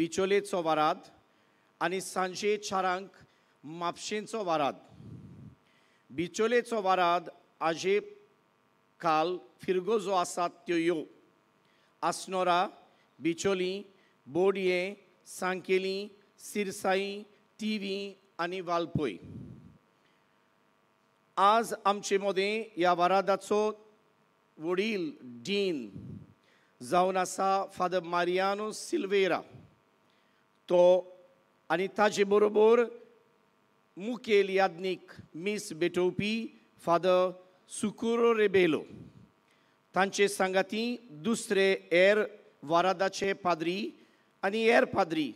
बिचोलेचो वाराद आनी सांजे 4 म्हापशेंचो वाराद. बिचोलेचो वाराद आजे काल फिरगो जो आसात त्यो यो आसनोरा, बिचोली, बोडये, सांकेली, सिरसाई, टीवी आनी वालपय. आज आमचे मदें ह्या वारादाचो वडील डीन जावन आसा फादर मारियानो सिल्वेरा. तो आनी ताजे बरोबर मुखेल याज्ञीक मीस भेटोवपी फादर सुकुरो रेबेलो. तांचे सांगाती दुसरे हेर वारादाचे पाद्री आनी हेर पाद्री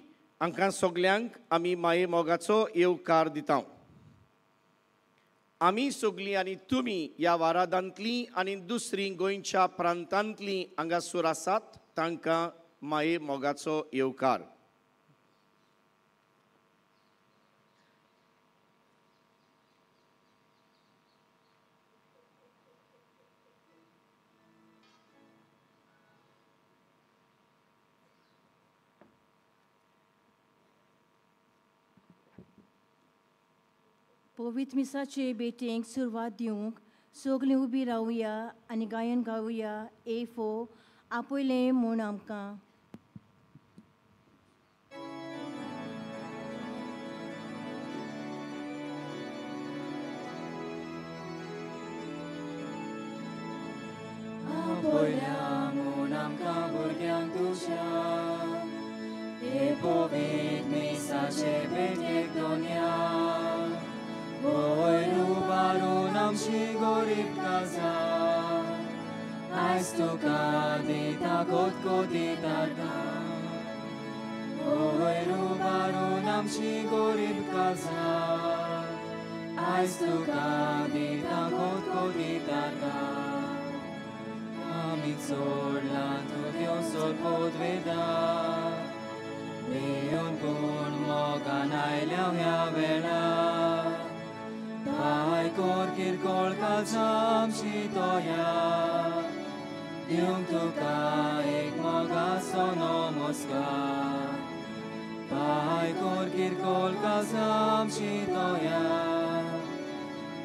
हांकां सगल्यांक आमी माये मोगाचो येवकार दिता. आमी सगलीं आनी तुमी ह्या वारादांतलीं आनी दुसरीं गोंयच्या प्रांतांतलीं हांगासर आसात तांकां माये मोगाचो येवकार. पवित्र मिसाचे बेटेंक सुरवात दिवंक सगलीं उबी रावया आनी गायन गावया. एफो आपयलें म्हूण आमकां. आपयल्या म्हूण आमकां भुरग्यांक तुज्या हे पवित्र मिसाचे बेटेक दोनया. Oiru barunam shigorib kaza, aistuka dita kotko ditarga. Oiru barunam shigorib kaza, aistuka dita kotko ditarga. Amit sorla tu Dios sol podveda, Leon kun moganai leonia vela. Ai cor kirkol kalzam shitoya, Dium tuka ek moga sonomoska. Ai cor kirkol kalzam shitoya,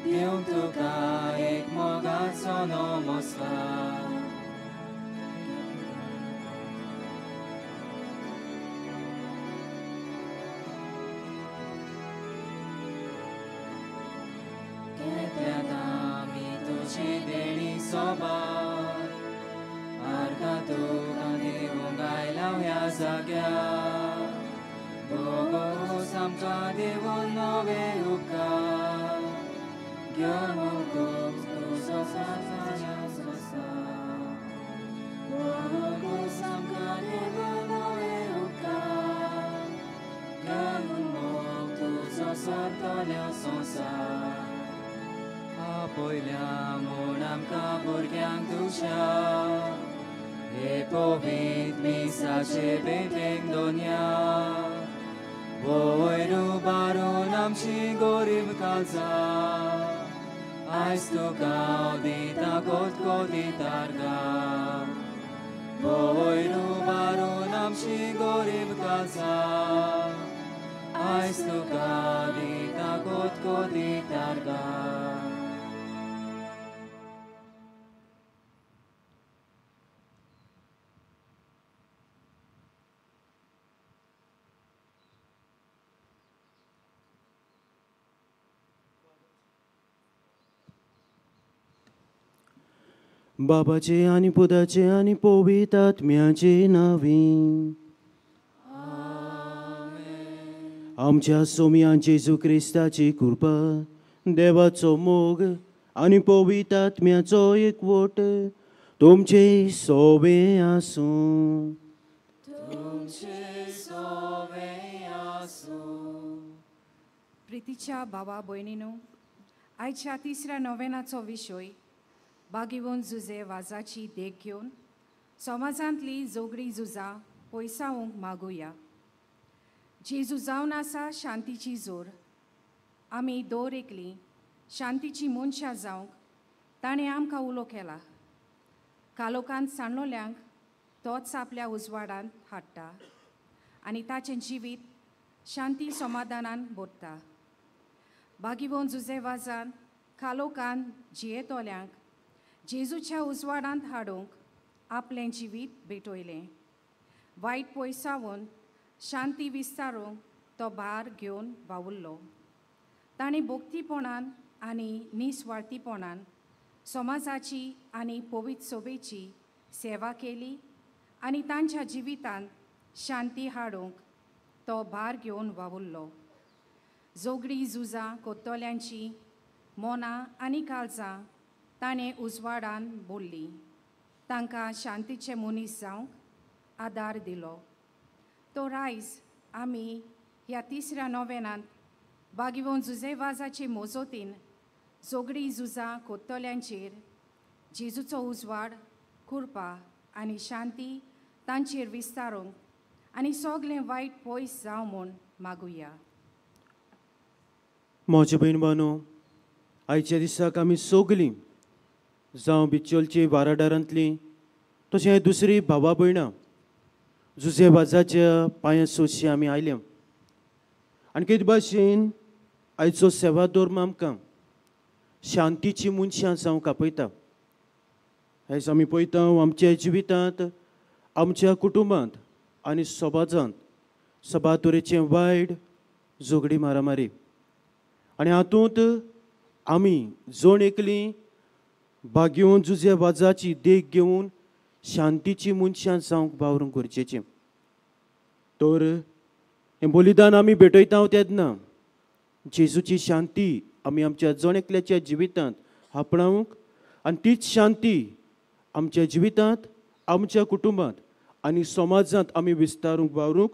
Dium tuka ek moga sonomoska. Deeni sobar, arkatu kandivu gailau ya zagya. Bogo samka devu nove uka, gyamuku tu sasanya sasa. Bogo samka devu nove uka, gyamuku tu sasanya sasa. Apojlia म्हूण आमकां भुरग्यांक तुज्या हे पवित्र मिसाचे बेटेक दोनया. वयर उबारून आमची गोरीब काळजां आयज तुका दिता कोतको दितारगा. वयर उबारून आमची गोरीब काळजां आयज तुका दिता कोतको दितारगा. बाबाचे आनी पुताचे आनी पवित्र आत्म्याचे नांवी. आमच्या सोम्या जेजू क्रिस्ताची कृपा, देवाचो मोग आनी पवित्र आत्म्याचो एकवट तुमचे सोबे आसूं. प्रितीच्या भावा भयणीनो, आयच्या तिसऱ्या नोवेनाचो विशय बागिवून झुजे वाजाची देख घेवन समाजांतली जोगडी झुजां पयसावंक मागुया. जेजू जावन आसा शांतीची जोर. आमी दोर एकली शांतीची मनशां जावंक ताणें आमकां उलो केला. कालोखांत सांडलोल्यांक तोच आपल्या उजवाडांत हाडटा आनी ताचें जिवीत शांती समाधानान बोडटा. बागिवोन जुजे वाजान खालोकान जियेतोल्यांक जेजूच्या उजवाडांत हाडूंक आपलें जिवीत भेटयलें. वायट पयसावून शांती विस्तारूंक तो भार घेवन वावुरलो. ताणें भोक्तीपणान आनी निस्वार्थीपणान समाजाची आनी पवित्र सोबेची सेवा केली आनी तांच्या जिवितांत शांती हाडूंक तो भार घेवन वावुरलो. जोगडी झुजां कोत्तोल्यांची मोनां आनी काळजां ताणें उजवाडान बोडली. तांकां शांतीचे मनीस जावंक आदार दिलो. तो रायज आमी ह्या तिसऱ्या नोवेनांत बागिवोन जुजेवाजाचे मोजोतीन जोगडी झुजां कोत्तोल्यांचेर जेजूचो उजवाड कृपा आनी शांती तांचेर विस्तारूंक आनी सोगलें वायट पयस जावं म्हूण मागुया. म्हज्या भयण भावनो, आयच्या दिसाक आमी सगलीं जावं बिचोलची वारादारांतलीं तशें दुसरी भावा भयणां जुजेवाजाच्या पांयां सोशी आमी आयल्या. आनी कितें भाशेन आयचो सेवा धर्म आमकां शांतीची मनशां जावंक आपयता. आयज आमी पळयता आमच्या जिवितांत, आमच्या कुटुंबांत आनी समाजांत सभा तरेचें वायट झगडी मारामारी. आनी हातूंत आमी जण एकलीं बागिवोन जुजेवाजाची देख घेवन शांतीची मनशां जावंक वावरूंक गरजेचें. तर हें बलिदान आमी भेटयता तेन्ना जेजूची शांती आमी आमच्या जण एकल्याच्या जिवितांत आपणावंक आनी तीच शांती आमच्या जिवितांत, आमच्या कुटुंबांत आनी समाजांत आमी विस्तारूंक वावरूंक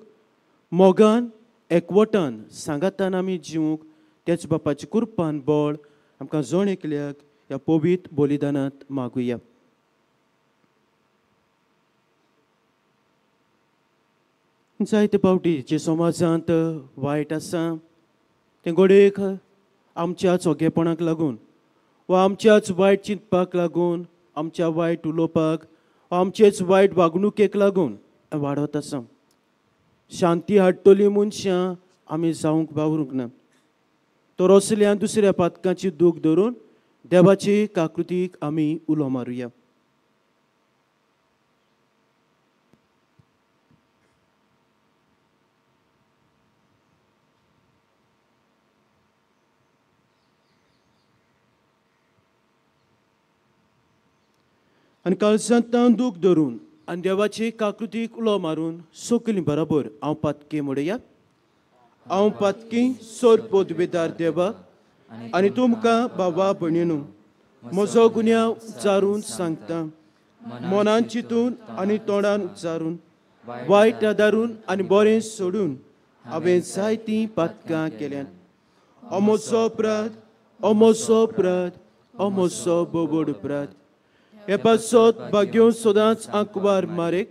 मोगान एकवटान सांगातान आमी जिवूंक तेच बापाची कृपान बळ आमकां जण एकल्याक ह्या पवित्र बलिदानांत मागुया. जायते फावटी जे समाजांत वायट आसा तें घडयेक आमच्याच ओगेपणाक लागून वा आमच्याच वायट चिंतपाक लागून, आमच्या वायट उलोवपाक वा आमचेच वायट वागणुकेक लागून वाडत आसा. शांती हाडटली मनशां आमी जावंक वावरूंक ना. तर असल्या दुसऱ्या पातकांची दूख धरून देवाचे काकृतीक आमी उलो मारुया. आनी काळजांत दूख धरून आनी देवाचे काकृतीक उलो मारून सगलीं बरोबर हांव पातकी म्हणया. हांव पातकी सोर पोदवेदार देवा आनी तुमकां बाबा भयणीनो म्हजो गुन्यांव उच्चारून सांगता. मनान चिंतून आनी तोंडान उच्चारून, वायट आदारून आनी बरें सोडून हांवें जायतीं पातकां केल्यात. म्हजो अपराध, म्हजो अपराध, म्हजो बोबड अपराध. हे पासत भाग्यो सदांच आंकवार मारेक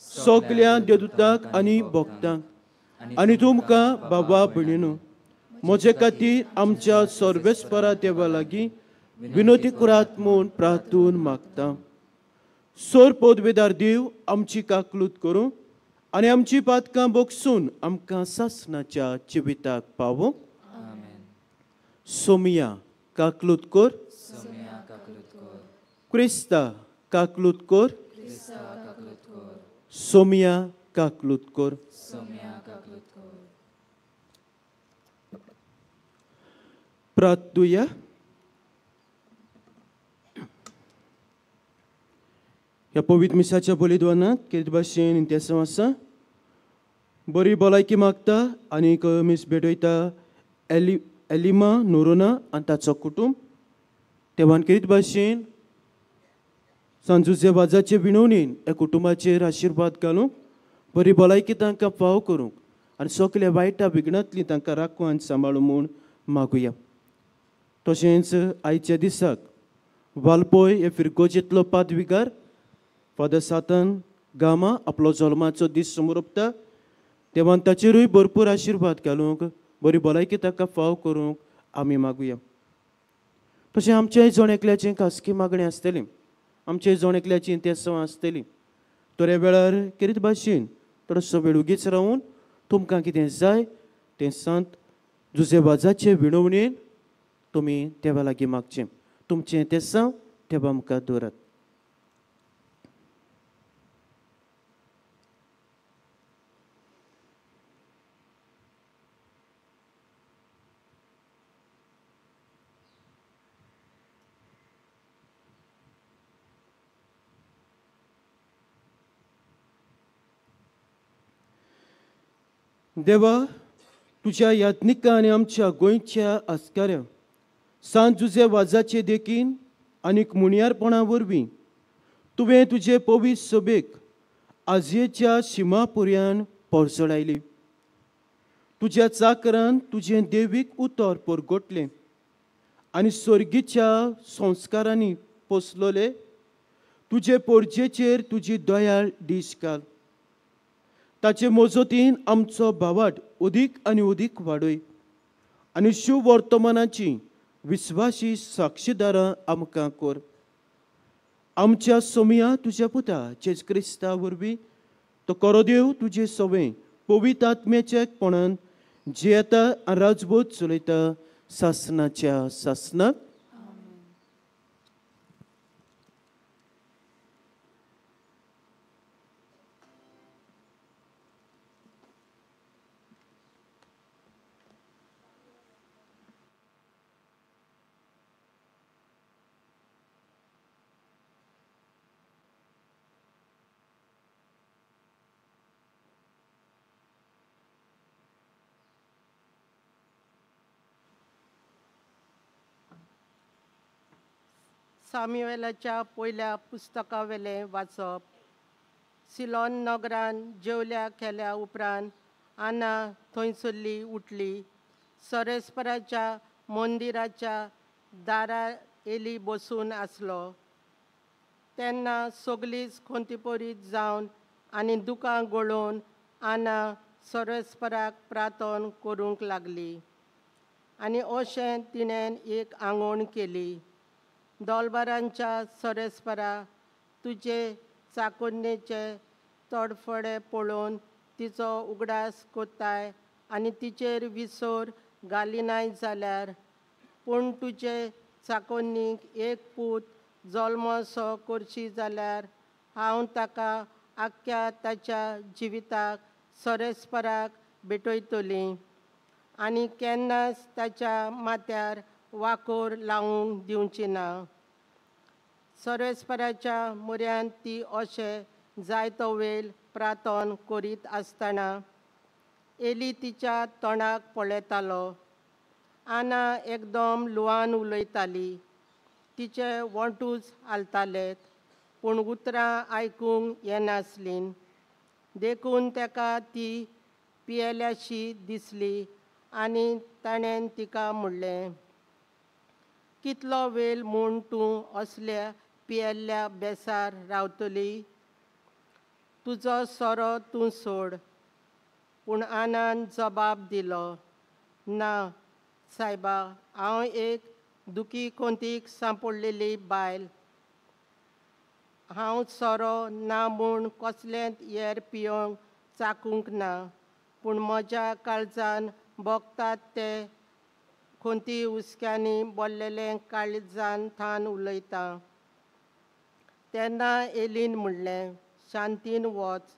सगल्या देदूताक आनी भक्तांक आनी तुमकां बाबा भयणीनो म्हजे खातीर आमच्या सर्वेस्परा देवा लागीं विनोदी करात म्हूण प्रार्थून मागता. सोर पदवेदार देव आमची काकलूत करूं आनी आमची पातकां बोगसून आमकां सासणाच्या जिविताक पावो. सोमिया काकलूत कर. क्रिस्ता काकलूत कर. सोमिया काकलूत कर. प्रार्थुया. ह्या पवित्र मिसाच्या बलिदानांत कितें भाशेन इंतेसांव आसा. बरी भलायकी मागता आनीक मीस भेटयता एलिमा नोरोना आनी ताचो कुटुंब. तेव्हान कितें भाशेन सांजुजे वाजाचे विणवणेन ह्या कुटुंबाचेर आशिर्वाद घालूंक, बरी भलायकी तांकां फाव करूंक आनी सगल्या वायटा विघ्नांतली तांकां राखूं आनी सांबाळूं म्हूण मागुया. तशेंच आयच्या दिसाक वालपय हे फिरगोजेंतलो पादविकार फादर सातन गामा आपलो जल्माचो दीस समोर ओंपता. तेव्हान ताचेरूय भरपूर आशिर्वाद घालूंक, बरी भलायकी ताका फाव करूंक आमी मागुया. तशें आमच्याय जण एकल्याचें खासगी मागणी आसतली, आमचे जण एकल्याची इंतेसांव आसतली. तर ह्या वेळार कितें भाशेन थोडोसो वेळ उगीच रावून तुमकां कितें जाय तें संत जुजेबाजाचे विणवणेन तुमी देवा लागीं मागचें. तुमचें तें सांव देवा मुखार दवरात. देवा, तुज्या यात्निका आनी आमच्या गोंयच्या आस्काऱ्या सांत जुजे वाजाचे देखीन आनीक मुणयारपणा वरवीं तुवें तुजे पवित्र सभेक आजयेच्या शिमापुर्यान पोरसडायली. तुज्या चाकरान तुजें देवीक उतर परगोटलें आनी स्वर्गीच्या संस्कारांनी पोसलोले तुजे पोरजेचेर तुजी दयाळ दिश घाल. ताचे मोजतीन आमचो भावाट अदीक आनी अदीक वाडय आनी शुभ वर्तमानाची विस्वासी साक्षीदारां आमकां कर. आमच्या सोमिया तुज्या पुता जेज क्रिस्ता वरवीं तो कोरोदेव तुजे सवें पवित्र आत्म्याच्या एकपणान जियेता आनी राजभोग चलयता सासनाच्या सासनाक. सामुएलाच्या पयल्या पुस्तका वेलें वाचप. सिलोन नगरान जेवल्या केल्या उपरांत आना थंयसरली उठली. सरेस्पराच्या मंदिराच्या दारार एली बसून आसलो. तेन्ना सगळींच खोंतीपोरीत जावन आनी दुकां गळोवन आना सरेस्पराक प्रार्थना करूंक लागली. आनी अशें तिणें एक आंगवण केली. दोलबारांच्या सरेस्परा, तुजे चाकोन्नेचे तडफडे पळोवन तिचो उगडास कोत्ताय आनी तिचेर विसोर घालिनाय जाल्यार, पूण तुजे चाकोन्नीक एक पूत जल्मसो करशी जाल्यार हांव ताका आख्या ताच्या जिविताक सरेस्पराक भेटयतलीं आनी केन्नाच ताच्या माथ्यार वाकोर लावूंक दिवची ना. सरेस्पराच्या म्हऱ्यांत ती अशें जायतो वेळ प्रार्थना करीत आसतना एली तिच्या तोंडाक पळयतालो. आना एकदम ल्हान उलयताली. तिचे वोंटूच हालतालेत, पूण उतरां आयकूंक येनासलीं. देखून ताका ती पियेल्याशी दिसली आनी ताणें तिका म्हणलें, कितलो वेळ म्हूण तूं असल्या पियेल्ल्या बेसार रावतली? तुजो सोरो तूं सोड. पूण आनान जबाब दिलो, ना सायबा, हांव एक दुखी खोंतीक सांपडलेली बायल. हांव सोरो ना म्हूण कसलेंच येर पियोंक चाकूंक ना, पूण म्हज्या काळजान भोगतात ते खोंती हुस्क्यांनी भरलेलें काळजान थान उलयतां. तेन्ना एलीन म्हणलें, शांतीन वच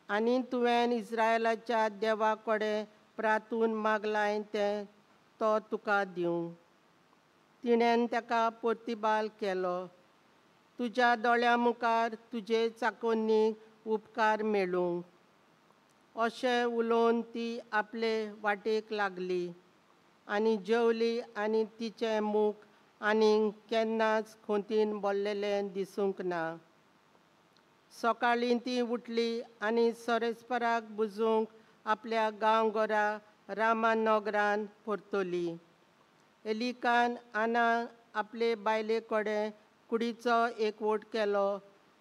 आनी तुवें इस्रायेलाच्या देवा कडेन प्रार्थून मागलां तें तो तुका दिवं. तिणें ताका प्रतिबाल केलो, तुज्या दोळ्यां मुखार तुजे चाकोन्नीक उपकार मेळूं. अशें उलोवन ती आपले वाटेक लागली आनी जेवली आनी तिचें मूख आनीक केन्नाच खोंतीन भरलेलें दिसूंक ना. सकाळीं ती उठली आनी सरेस्पराक बुजूंक आपल्या गांवघरा रामा नगरान परतली. एलिकान आना आपले बायले कडेन कुडीचो एकवोट केलो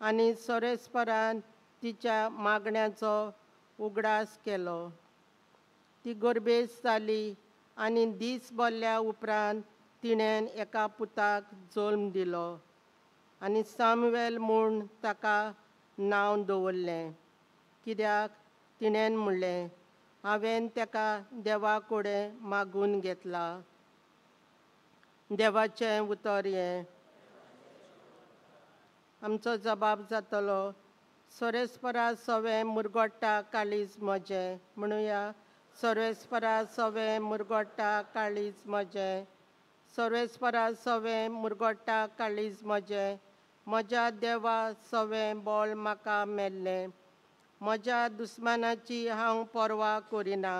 आनी सरेस्परान तिच्या मागण्याचो उगडास केलो. ती गर्भेस जाली आनी दीस भरल्या उपरांत तिणें एका पुताक जल्म दिलो आनी सामुएल म्हूण ताका नांव दवरलें, कित्याक तिणेन म्हणलें, हांवें ताका देवा कडेन मागून घेतला. देवाचें उतर हें. आमचो जबाब जातलो, सोरेस्परा सवें मुरगोडटा काळीज म्हजें. म्हणुया, सोरेस्परा सवें मुरगोडटा काळीज म्हजें. सोरेस्परा सवें मुरगोडटा काळीज म्हजें. म्हज्या देवा सवें बोल म्हाका मेल्लें. म्हज्या दुस्मानाची हांव पर्वा करिना,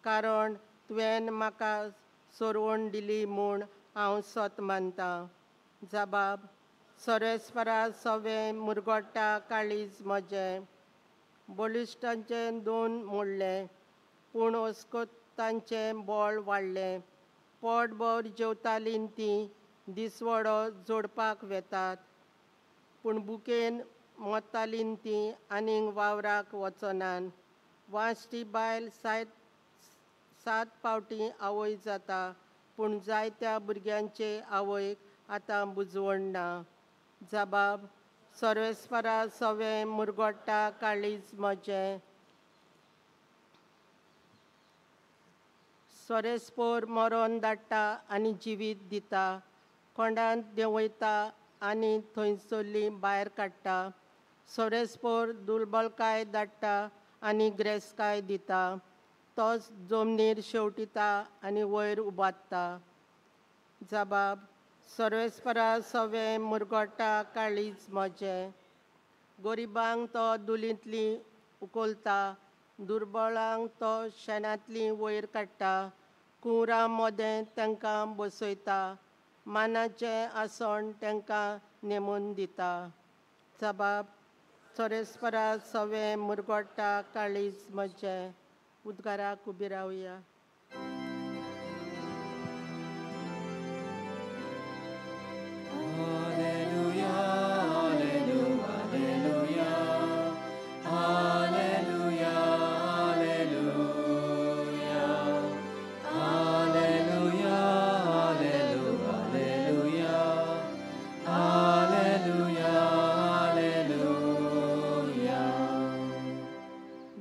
कारण तुवें म्हाका सोडवून दिली म्हूण हांव सोत मानतां. जबाब, सोरेस्परा सवें मुरगोडटा काळीज म्हजें. बलिश्टांचें दोन मोडलें, पूण ओस्कोतांचें बोळ वाडलें. पोटभर जेवतालीं तीं दिसवडो जोडपाक वेतात, पूण बुकेन मोतालीं तीं आनीक वावराक वचनान. वांसटी बायल 7 फावटीं आवय जाता, पूण जायत्या भुरग्यांचे आवयक आतां बुजवण ना. जबाब, सोरेस्परा सवें मुरगोडटा काळीज म्हजें. सोरेस्पोर मरण धाडटा आनी जिवीत दिता. कोंडांत देंवयता आनी थंयसरली भायर काडटा. सोरेस्पोर दुर्बलकाय धाडटा आनी ग्रेसकाय दिता. तोच जमनीर शेवटिता आनी वयर उबारता. जबाब, सोरेस्परा सवें मुरगोडटा काळीज म्हजें. गरिबांक तो दुलींतली उखलता, दुर्बळांक तो शेणांतली वयर काडटा. कुंवरां मोदें तांकां बसयता, मानाचें आसण तांकां नेमून दिता. जबाब, सोरेस्परा सवें मुरगोडटा काळीज म्हजें. उद्गाराक उबी रावया.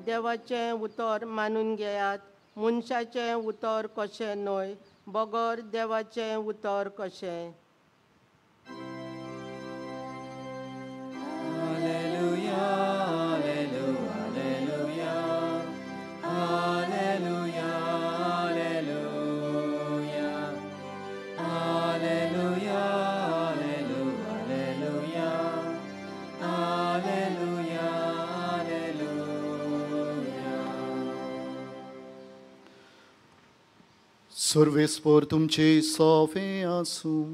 देवाचें उतर मानून घेयात. मनशाचें उतर कशें न्हय, बगर देवाचें उतर कशें. सर्वेस्पर तुमचे सोवे आसूं.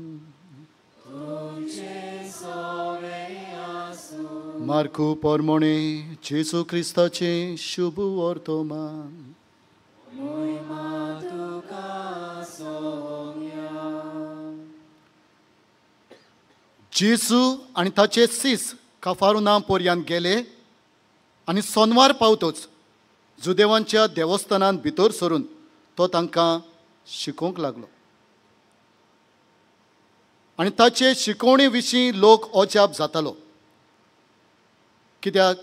मार्कू पोरमोणे जेसू क्रिस्ताचे शुभ वर्तमान. जेसू आनी ताचे सीस काफारुना पर्यंत गेले आनी सोनवार पावतोच जुदेवांच्या देवस्थानांत भितर सरून तो तांकां शिकोवंक लागलो. आनी ताचे शिकवणे विशीं लोक अजाप जातालो, कित्याक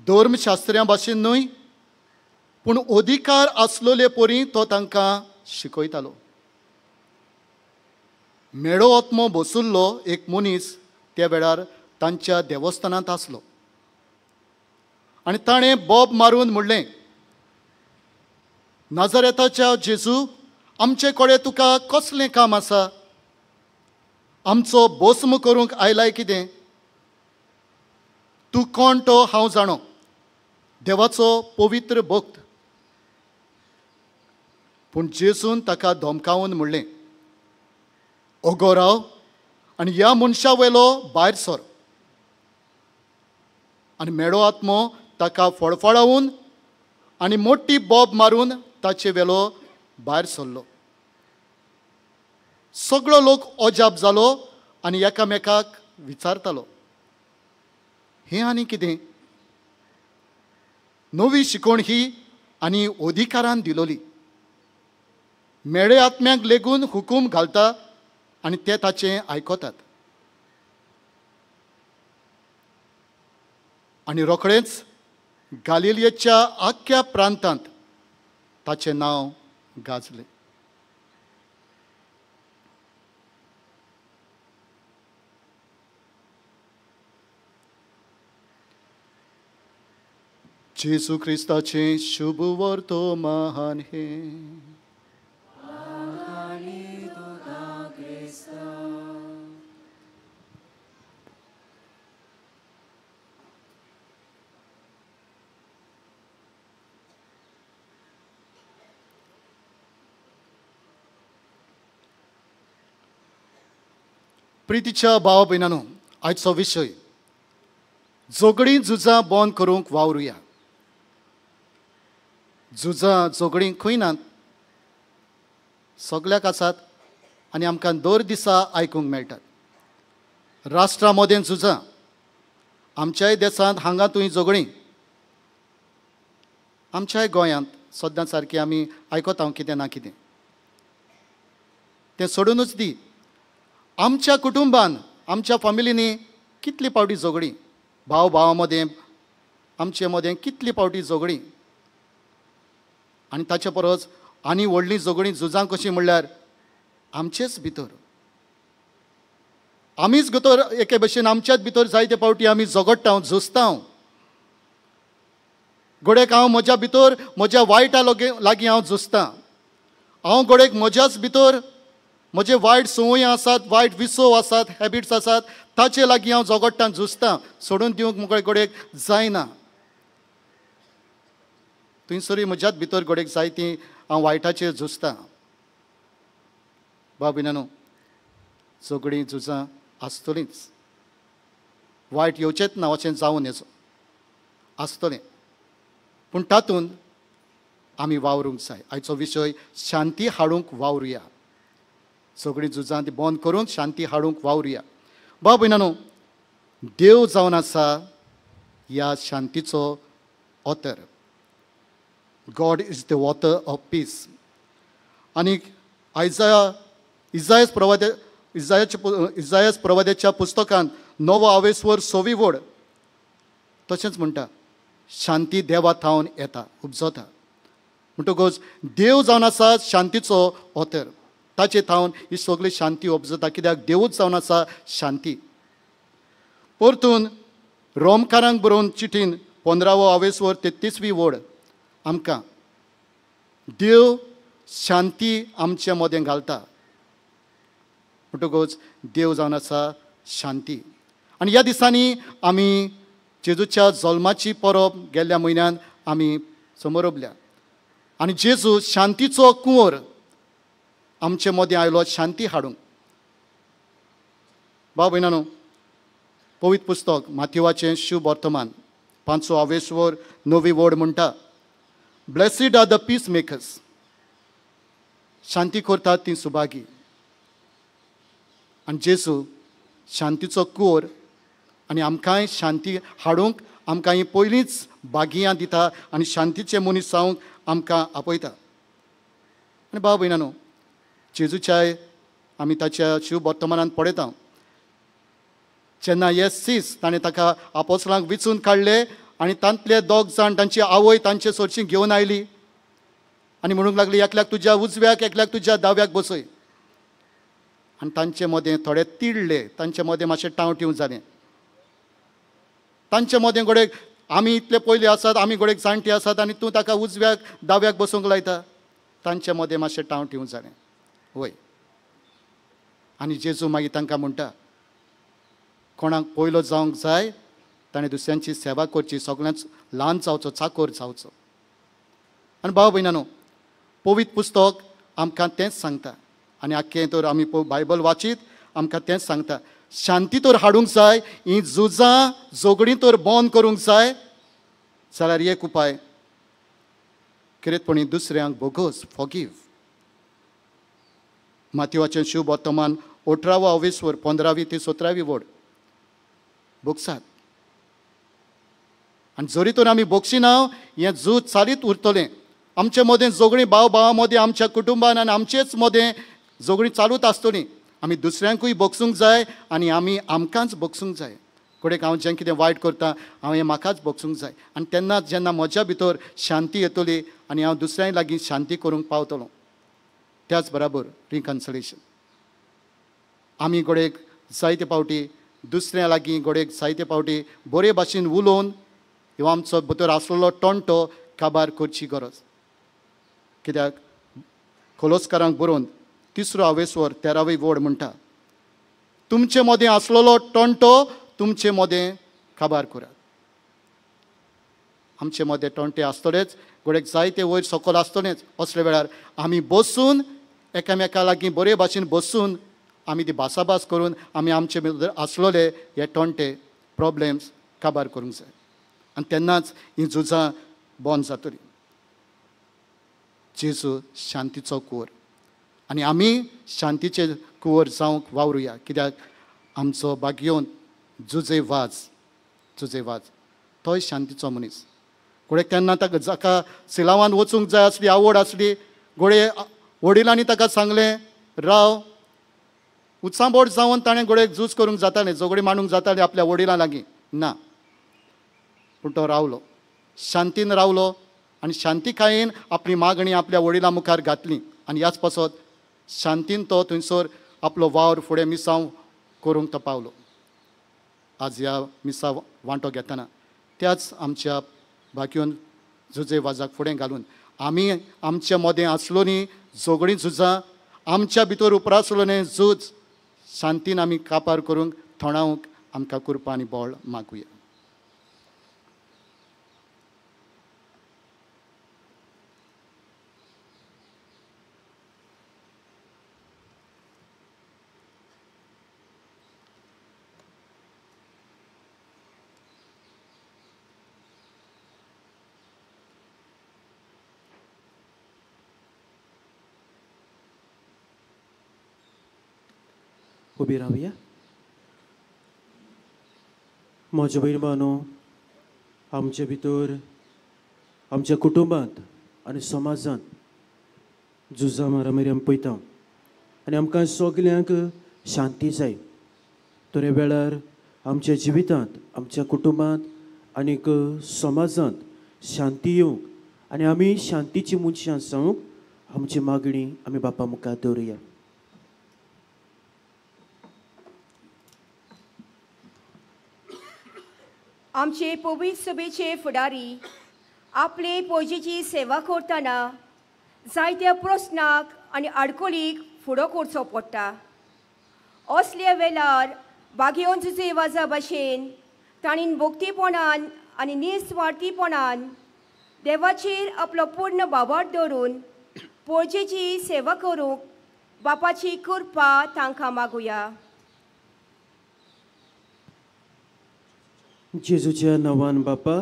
धर्मशास्त्र्यां भाशेन न्हय, पूण अधिकार आसलोले परी तो तांकां शिकयतालो. मेळो ओत्मो बसुल्लो एक मनीस त्या वेळार तांच्या देवस्थानांत आसलो आनी ताणें बोब मारून म्हणलें, नाजरेताच्या जेजू, आमचे कडेन तुका कसलें काम आसा? आमचो भस्म करूंक आयलाय कितें? तूं कोण तो हांव जाणो, देवाचो पवित्र भक्त. पूण जेजून ताका धमकावन म्हणलें, ओगो राव आनी ह्या मनशा वेलो भायर सर. आनी मेळो आत्मो ताका फळफळावून आनी मोठी बोब मारून ताचे वेलो भायर सरलो. सगळो लोक अजाप जालो आनी एकामेकाक विचारतालो, हें आनी कितें? नवी शिकवण ही आनी अधिकारान दिलोली. मेळे आत्म्याक लेगून हुकूम घालता आनी ते ताचें आयकतात. आनी रोखडेंच गालिलियेच्या आख्या प्रांतांत ताचें नांव गाजलें. जेजू क्रिस्ताचें शुभ वर्तमान हें. प्रितीच्या भाव भयणांनो, आयचो विशय झगडीं झुजां बंद करूंक वावरुया. झुजां झगडीं खंय नात, सगळ्याक आसात आनी आमकां दर दिसा आयकूंक मेळटात. राष्ट्रा मदें झुजां, आमच्याय देशांत हांगा थंय झगडीं, आमच्याय गोंयांत सद्दां सारकी आमी आयकता कितें ना कितें. तें सोडूनच दी, आमच्या कुटुंबान आमच्या फॅमिलीनी कितली पावटी झगडीं, भाव भावा मदें आमचे मदें कितली पावटी झगडीं. आनी ताचे परस आनी व्हडलीं झगडीं झुजां कशीं म्हणल्यार आमचेच भितर. आमीच भितर एके भशेन आमच्याच भितर जायते पावटी आमी झगडटा, झुजता. गोडेक हांव म्हज्या भितर म्हज्या वायटा लागीं हांव झुजतां. हांव गोडेक म्हज्याच भितर म्हजे वायट संवय आसात, वायट विसव आसात, हॅबिट्स आसात, ताचे लागीं हांव झगडटां, झुजतां. सोडून दिवंक मुगळे गोडेक जायना. थंयसरूय म्हज्याच भितर गोडेक जाय ती हांव वायटाचेर झुजतां. भाव भयणांनो, झगडीं झुजां आसतलींच. वायट येवचेंच ना अशें जावं नजो, आसतलें. पूण तातूंत आमी वावरूंक जाय. आयचो विशय शांती हाडूंक वावरुया. झगडीं झुजां ती बंद करूंक शांती हाडूंक वावरुया. भाव भयणांनो, देव जावन आसा ह्या शांतीचो author. God is the author of peace. आनी इजायास प्रवाद्याच्या पुस्तकांत 9 आवेसवर 6 वड तशेंच म्हणटा, शांती देवा थावन येता, उपजता. म्हणटकच देव जावन आसा शांतीचो ऑथर. ताचे थावन ही सगळी शांती उपजता, कित्याक देवूच जावन आसा शांती. परतून रोमकारांक बरोवन चिठीन 15 आवेसवर 33 वड आमकां देव शांती आमच्या मदें घालता. म्हणटकच देव जावन आसा शांती. आनी ह्या दिसांनी आमी जेजूच्या जल्माची परब गेल्ल्या म्हयन्यान आमी समोरबल्या. आनी जेजू शांतीचो कुंवर आमचे मदें आयलो शांती हाडूंक. भाव भयणांनो, पवित्र पुस्तक माथ्यूवाचें शुभ वर्तमान 5 आवेसवर 9 वड म्हणटा, ब्लेसीड आर द पीस मेकर्स. शांती करतात ती सुभागी. आनी जेजू शांतीचो कुंवर आनी आमकांय शांती हाडूंक आमकां ही पयलींच बागियां दिता आनी शांतीचे मनीस जावंक आमकां आपयता. आनी भाव भयणांनो, जेजूच्याय आमी ताच्या शुभ वर्तमानांत पळयता, जेन्ना हे सीस ताणें ताका आपोसलांक विचून काडले आनी तांतले 2 जाण तांची आवय तांचे सोडची घेवन आयली आनी म्हणूंक लागली, एकल्याक तुज्या उजव्याक, एकल्याक तुज्या दाव्याक बसय. आनी तांचे मदें थोडे तिडले, तांचे मदें मातशें टावटिव जालें. तांचे मदें गोडेक आमी इतले पयले आसात, आमी गोडेक जाणटी आसात आनी तूं ताका उजव्याक दाव्याक बसूंक लायता. तांचे मदें मातशें टावटिव जालें. वय. आनी जेजू मागीर तांकां म्हणटा, कोणाक पयलो जावंक जाय ताणें दुसऱ्यांची सेवा करची, सगळ्यांच ल्हान जावचो, चाकोर जावचो. आनी भाव भयणांनो, पवित्र पुस्तक आमकां तेंच सांगता. आनी आख्खें तर आमी बायबल वाचीत आमकां तेंच सांगता, शांती तर हाडूंक जाय, ही झुजां झगडीं तर बंद करूंक जाय जाल्यार एक उपाय, कितेंपणी दुसऱ्यांक बोगोस, फॉरगिव. माथ्यूवाचें शुभ वर्तमान 18 आवेसवर 15 ते 17 वड बोगसात. आनी जरी तर आमी बोगशी ना, हें झूज चालीत उरतलें. आमचे मदें झगडीं भाव भावा मदें, आमच्या कुटुंबान आनी आमचेच मदें झगडीं चालूच आसतलीं. आमी दुसऱ्यांकूय बोगसूंक जाय आनी आमी आमकांच बोगसूंक जाय. कोडेक हांव जें कितें वायट करता हांव हें म्हाकाच भोगसूंक जाय आनी तेन्नाच जेन्ना म्हज्या भितर शांती येतली आनी हांव दुसऱ्यां लागीं शांती करूंक पावतलो. त्याच बराबर रिकन्सलेशन आमी गोडेक जायते फावटी दुसऱ्या लागीं गोडेक जायते फावटी बरे भाशेन उलोवन ह्यो आमचो भितर आसलेलो टोंटो काबार करची गरज. कित्याक कोलोस्कारांक बरोवन 3रो आवेसवर 13वी वड म्हणटा, तुमचे मदें आसलेलो टोंटो तुमचे मदें काबार करात. आमचे मदें टोंटे आसतलेच, गोडेक जायते वयर सकयल आसतलेच. असले वेळार आमी बसून एकामेका लागीं बरे भाशेन बसून आमी ती भासाभास करून आमी आमचे भितर आसलेले हे टोंटे प्रॉब्लेम्स काबार करूंक जाय आनी तेन्नाच हीं झुजां बंद जातलीं. जेजू शांतीचो कुंवर आनी आमी शांतीचे कुंवर जावंक वावरुया. कित्याक आमचो बागयोन जुजे वाज तोय शांतीचो मनीस. घोडे तेन्ना ताका जाका सिलावान वचूंक जाय आसली आवड आसली, घोडे वडिलांनी ताका सांगलें राव. उत्सांबोड जावन ताणें घोडेक झूज करूंक जातालें, झगडी मांडूंक जातालें आपल्या वडिलां लागीं. ना, पूण तो रावलो, शांतीन रावलो आनी शांतीकायेन आपली मागणी आपल्या वडिलां मुखार घातली आनी ह्याच पासत शांतीन तो थंयसर आपलो वावर फुडें मिसांव करूंक तो पावलो. आज ह्या मिसा वांटो घेतना त्याच आमच्या बाकीवन झुजे वाजाक फुडें घालून आमी आमच्या मदें आसलो न्ही झगडीं झुजां, आमच्या भितर उपरासलो न्ही झूज शांतीन आमी कापार करूंक थोडावंक आमकां कृपा आनी बळ मागुया. उबी रावया. म्हज्या भयण भावांनो, आमचे भितर आमच्या कुटुंबांत आनी समाजांत झुजां मारामारी आमी पळयता आनी आमकां सगल्यांक शांती जाय. तर ह्या वेळार आमच्या जिवितांत आमच्या कुटुंबांत आनीक समाजांत शांती येवंक आनी आमी शांतीची मनशां जावंक आमची मागणी आमी बापा मुखार दवरुया. आमचे पवित्र सभेचे फुडारी आपले पोजेची सेवा करतना जायत्या प्रस्नाक आनी आडकोळीक फुडो करचो पडटा. असल्या वेळार बागयोन झुजे वाजा भाशेन ताणीन भोक्तीपणान आनी निस्वार्थीपणान देवाचेर आपलो पूर्ण बाबार दवरून पोजेची सेवा करूंक बापाची कृपा तांकां मागुया. जेजूच्या नांवान बापा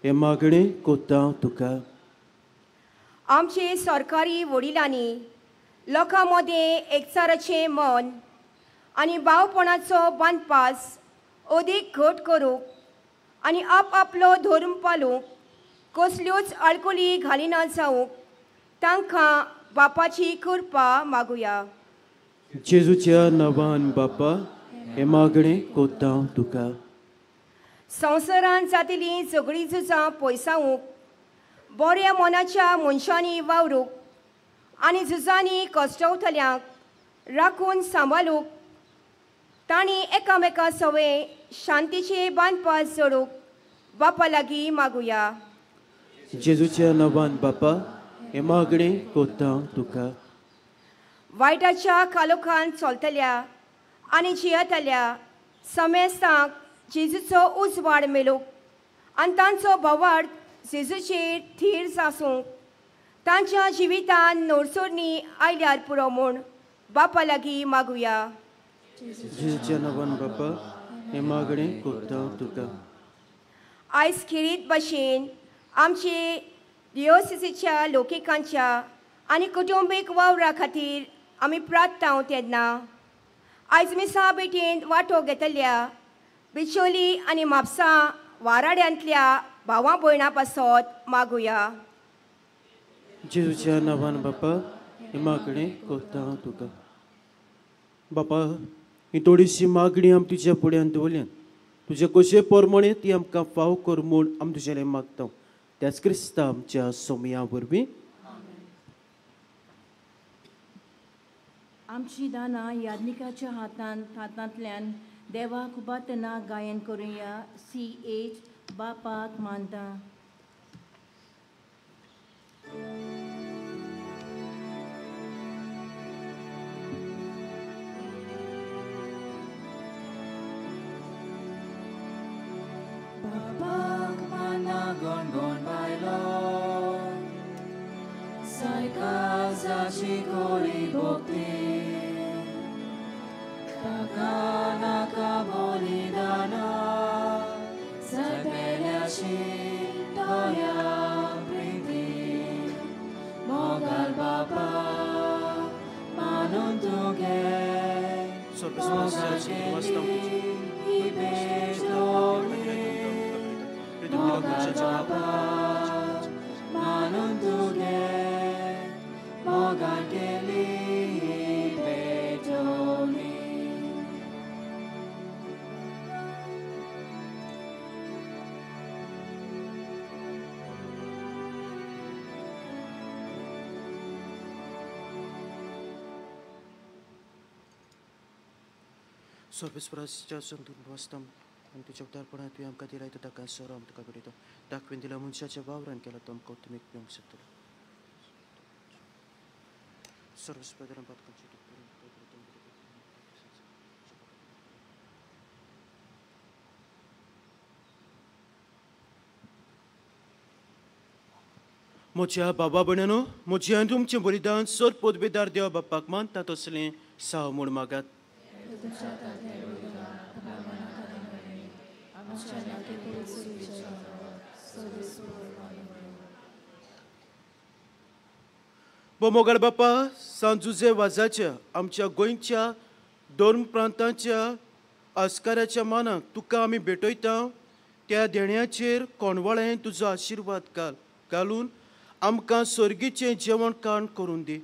हे मागणें कोत्ता तुका. आमचे सरकारी वडिलांनी लोकां मदें एकचाराचें मन आनी भावपणाचो बांदपास अदीक घट करूंक आनी आपलो धर्म पालूंक कसल्योच आडकोळी घालिना जावंक तांकां बापाची कृपा मागुया. जेजूच्या नांवान बापा हे मागणें कोत्ता तुका. संवसारांत जातलीं झगडीं झुजां पयसावूंक बऱ्या मनाच्या मनशांनी वावरूंक आनी झुजांनी कश्टवतल्यांक राखून सांबाळूंक तांणी एकामेका सवे शांतीचे बांदपास जोडूंक बापा लागीं मागुया. जेजूच्या नांवान बापा हे मागणें कोत्ता तुका. वायटाच्या कालोखांत चलतल्या आनी जियेतल्या समेस्तांक जेजूचो उजवाड मेळूंक आनी तांचो बोवाड जेजूचेर थीर आसूंक तांच्या जिवितांत नोरसोरणी आयल्यार पुरो म्हूण बापा लागीं मागुया. जेजूच्या नांवान बापा हे मागणें कोत्ता तुका. आयज खेरीत भाशेन आमचे दियोसिसीच्या लोकिकांच्या आनी कुटुंबीक वावरा खातीर आमी प्रार्थना तेन्ना आयज मिसा बेटीन वांटो घेतल्या बिचोली आनी म्हापसा वाराड्यांतल्या भावां भयणां पासत मागुया. जेजूच्या नांवान बापा हे मागणें कोत्ता तुका. बापा ही थोडीशी मागणी आमी तुज्या फुड्यान दवरल्यान तुजे कशे परमणे ती आमकां फाव कर म्हूण आमी तुजेले मागता त्याच क्रिस्ता आमच्या सोमया वरवीं आमची दाना याज्ञिकाच्या हातांतल्यान देवाक उबातना गायन करुया CH बापाक मानता. Bapak mana gon bailo Sai kazachi kori bokti Takana kaboli dana Sai peleashi toya priti Mogal bapa manun tuge Mogal Manun tuge mogan keli betoni सर्वेस्पराच्या संतून वाचता आनी तुज्या उदारपणांत तुवें आमकां दिलाय तो ताका सोरो आमी तुका घडयता दाखोवन दिला मनशाच्या वावरान केला तो आमकां तुमी पिवंक शकतलो सर्वेस्परान म्हज्या बाबा भयणानो म्हजें आनी तुमचें बलिदान सर पोदबेदार देवा बापाक मानता तसलें साव म्हूण मागात. मोगाळ बापा सांजुजे वाजाच्या आमच्या गोंयच्या दोन प्रांतांच्या आस्काराच्या मानाक तुका आमी भेटयता त्या देण्याचेर कोणवळें तुजो आशिर्वाद घालून आमकां सर्गीचें जेवण खाण करून दी.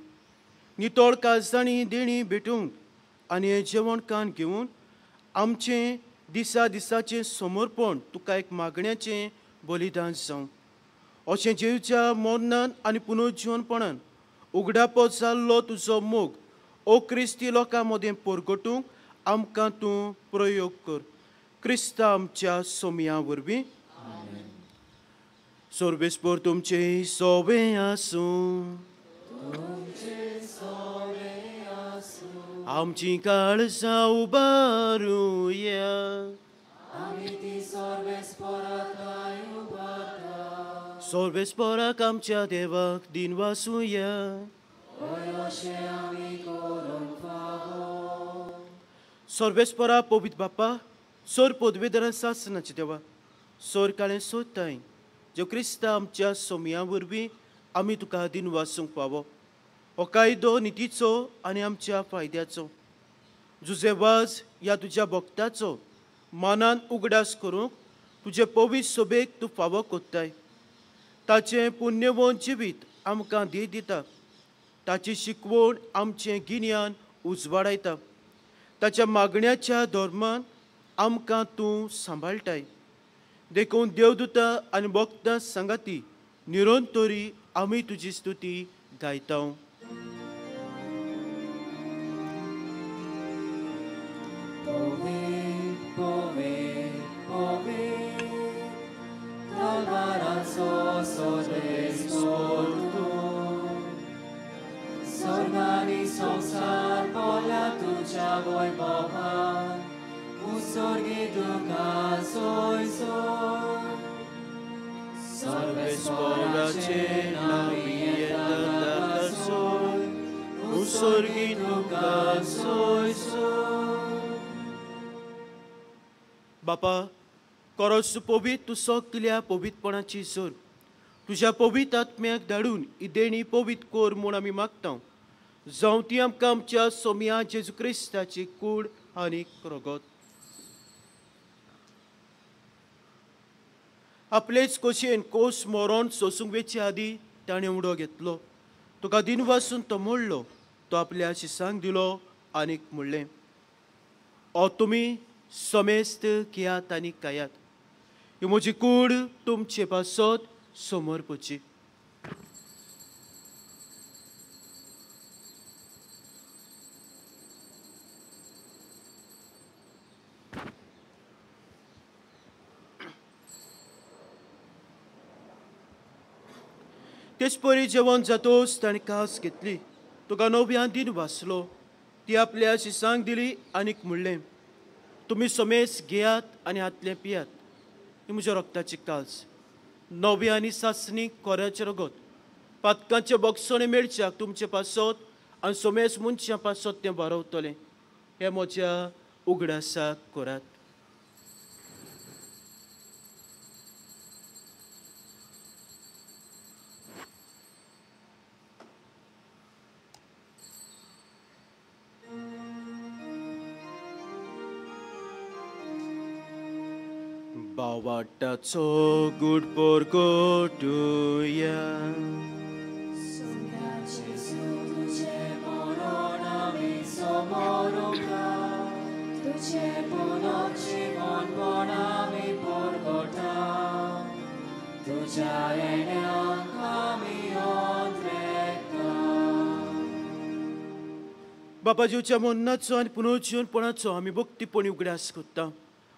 नितळ काळजांनी देणी भेटूंक आनी हें जेवण खाण घेवन आमचें दिसा दिसाचें समर्पण तुका एक मागण्याचें बलिदान जावं. अशें जेवच्या मरणान आनी पुनर्जीवनपणान उगडापो जाल्लो तुजो मोग ओ क्रिस्ती लोकां मदें परगटूंक आमकां तूं प्रयोग कर. क्रिस्ता आमच्या सोमया वरवीं सर्वेस्पर तुमचे सोबे आसूं आमची काळजां उबारुया सर्वेस्पराक आमच्या देवाक दिन वासुया. सर्वेस्परा पवित्र बापा सोर पदवेदारां सासनाचे देवा सोर काळें सोदताय जो क्रिस्ता आमच्या सोमया वरवीं आमी तुका दिन वासूंक पावो. हो कायदो नितीचो आनी आमच्या फायद्याचो जुजे वाज ह्या तुज्या भक्ताचो मनान उगडास करूंक तुजे पवित्र सोबेक तूं फावो कोत्ताय. ताचें पुण्यवन जिवीत आमकां दिता. ताची शिकवण आमचें गिन्यान उजवाडायता. ताच्या मागण्याच्या धर्मान आमकां तूं सांबाळटाय. देखून देवदूतां आनी भक्तां सांगाती निरंतरी आमी तुजी स्तुती गायता. Sorgani संसार बोला तुझ्या वैभवान मुसर्गी तुका सोय सोय सर्वेस्पराचे नावी येता सोय मुसर्गी तुका सोय सोय. बापा कोरोस पवित्र तूं सगल्या पवित्रपणाची जोर तुज्या पवित्र आत्म्याक धाडून ही देणी पवित्र कोर म्हूण आमी मागता. जावं ती आमकां आमच्या सोमया जेजू क्रिस्ताची कूड आनी रगत. आपलेच खोशयेन कोस मरण सोसूंक वेचे आदी ताणें उडो घेतलो. तुका दिन वासून तो मोडलो. तो आपल्या शिसांक दिलो आनीक म्हणलें ओ तुमी सोमेस्त कियात आनी कायात. ही म्हजी कूड तुमचे पासत समोर पोची. तेच परी जेवण जातोच ताणें कास घेतली. तुका नव्यान दिन वाचलो. ती आपल्या शिसांक दिली आनीक म्हणलें, तुमी सोमेस घेयात आनी हातलें पियात. ही म्हज्या रक्ताची कास. नव्या आनी सासणी कोऱ्याचें रगत. पातकांचे बोगसणे मेळच्याक तुमचे पासत आनी सोमेस मनशां पासत तें बरवतलें. हें म्हज्या उगडासाक करात. बावाटाचो गूड पोरगोटुया. बापा जीवच्या मन्नाचो आनी पुनर्जीवनपणाचो आमी भक्तीपणी उगड्यास कोत्ता.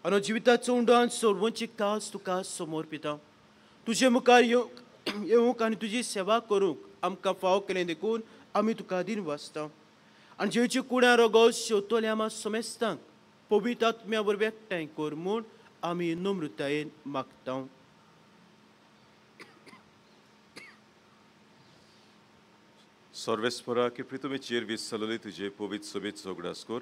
आनी जिविताचो उंडान सोडवची कास तुका समोर पिता. तुजे मुखार येवंक आनी तुजी सेवा करूंक आमकां फाव केलें देखून आमी तुका दिन वाचता. आनी जेवची कुड्या रगत शेवतले आमा सोमेस्तांक पवित्र आत्म्या बरोबर एकठांय कर म्हूण आमी नम्रतायेन मागता. सर्वेस्परा की प्रितुमी चेर विसरलेली तुजे पवित्र सोबीत सोगडास कर.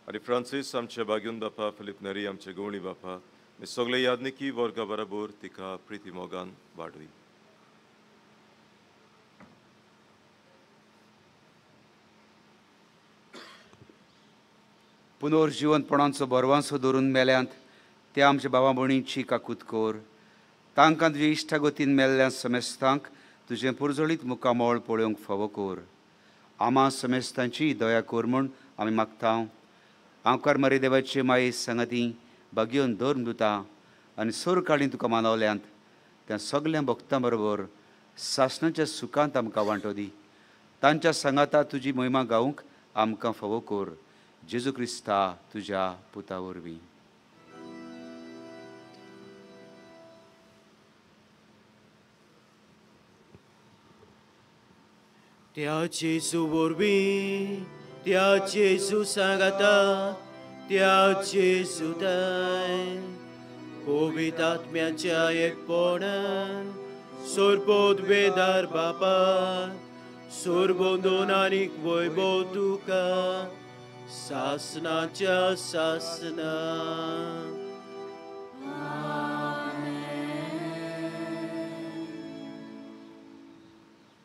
आनी फ्रांसीस आमचे बागून बापा, फिलिप नरी आमचे गवणी बापा, मी सगळे यादनिकी वर्गा बरोबर तिका प्रिती मोगान वाडवी. पुनर्जीवनपणांचो बरवांसो धरून मेल्यांत ते आमच्या भावा भयणींची काकूत कर. तांकां तुजे इश्टागतीन मेल्ल्या समेस्तांक तुजें पुरजळीत मुखामोळ पळोवंक फावो कर. आमा समेस्तांची दया कर म्हूण आमी मागता. आंवकार मरे देवाचे माये सांगाती बागयोन धर्म दिता आनी सोर काडीन तुका मानवल्यांत त्या सगळ्या भक्तां बरोबर सासणाच्या सुखांत आमकां वांटो दी. तांच्या सांगाता तुजी महिमा गावंक आमकां फावो कर. जेजू क्रिस्ता तुज्या पुता वरवीं. त्या जेजू वरवीं, त्या जेजू सांगाता, त्या जेजू दाय पवित्र आत्म्याच्या एकपणान सोरपोत बेदार बापा सोरबोंदोन आनीक वैभव तुका सासनाच्या सासना.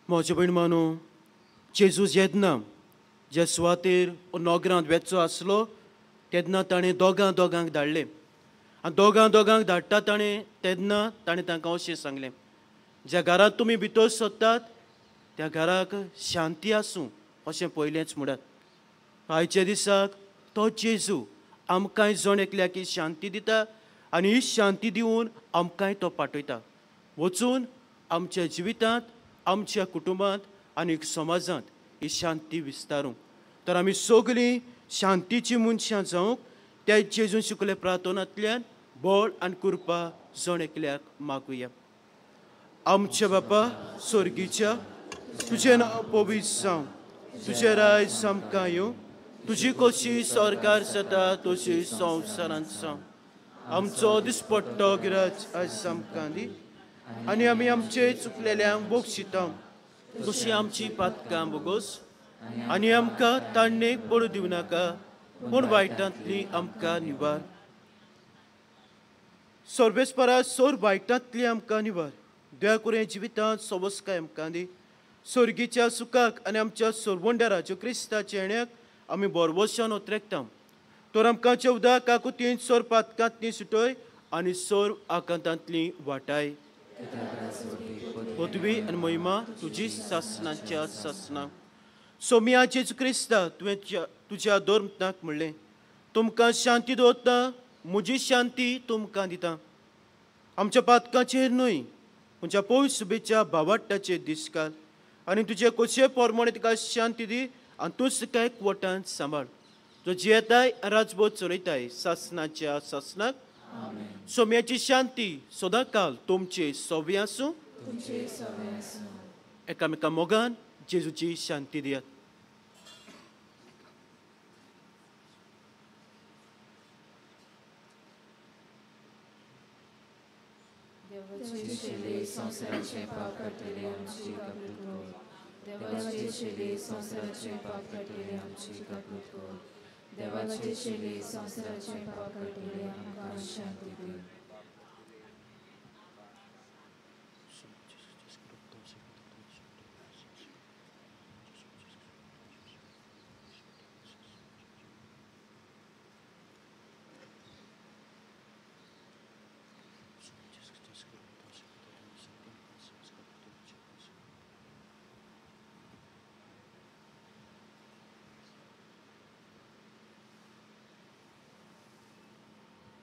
म्हजे भयण मानो, जेजू जेन्ना ज्या सुवातेर नोगरांत वेचो आसलो तेन्ना ताणें दोगांक धाडलें. आनी दोगांक धाडटा तेन्ना ताणें तांकां अशें सांगलें, ज्या घरांत तुमी भितर सोदतात त्या घराक शांती आसूं अशें पयलेंच म्हणत. आयच्या दिसाक तो जेजू आमकांय जण एकल्याकी शांती दिता आनी ही शांती दिवन आमकांय तो पाठयता. वचून आमच्या जिवितांत, आमच्या कुटुंबांत आनी समाजांत ही शांती विस्तारूंक. तर आमी सगळीं शांतीची मनशां जावंक त्या जेजून शिकले प्रार्थनांतल्यान बळ आनी कृपा जण एकल्याक मागुया. आमच्या बापा स्वर्गीच्या, तुजें नांव पवित्र जावं, तुजें राज आमकां येवं, तुजी कशी सरकार जाता तशी संवसारांत जावं. आमचो दिसपट्टो गिराज आयज आमकां दी आनी आमी आमचे चुकलेल्यांक बक्षिता कशी आमची पातकां बोगोस आनी आमकां ताणणेक पडू दिवं नाका पूण वायटांतली आमकां निवार. सर्वेस्परा सोर वायटांतली आमकां निवार. दया करून जिवितांत सोबस्काय आमकां दी. सर्गीच्या सुखाक आनी आमच्या सोरवंड्या राजू क्रिस्ताच्या येण्याक आमी बोरवोशान उतरेकता. तर आमकां चवदा काकुतीन सोर पातकांतली सुटय आनी सोर आकांतांतली वाटाय. पदवी आनी महिमा तुजी सासनाच्या सासना. सोमिया जेजू क्रिस्ता तुवें तुज्या धर्मताक म्हणलें, तुमकां शांती दवरता, म्हजी शांती तुमकां दिता. आमच्या पातकाचेर न्हय, तुमच्या पवित्र सुबेच्या भावाटाचेर दिसकाल आनी तुजे कशे पोरमोणे तुका शांती दी आनी तूं सकाळ एकवटान सांबाळ. जो जियेताय राजभोग चलयताय सासनाच्या सासनाक. सोम्याची शांती सदां काल तुमचे सोबी आसूं. एकामेका मोगान जेजूची शांती दियात. देवाचे शेले संसाराचे पाप काडटले आमची काकूट कर. देवाचे शेले संसाराचे पाप काडटले आमची काकूट कर. देवाचे शेले संसाराचे पाप काडटले आमकां शांती दी.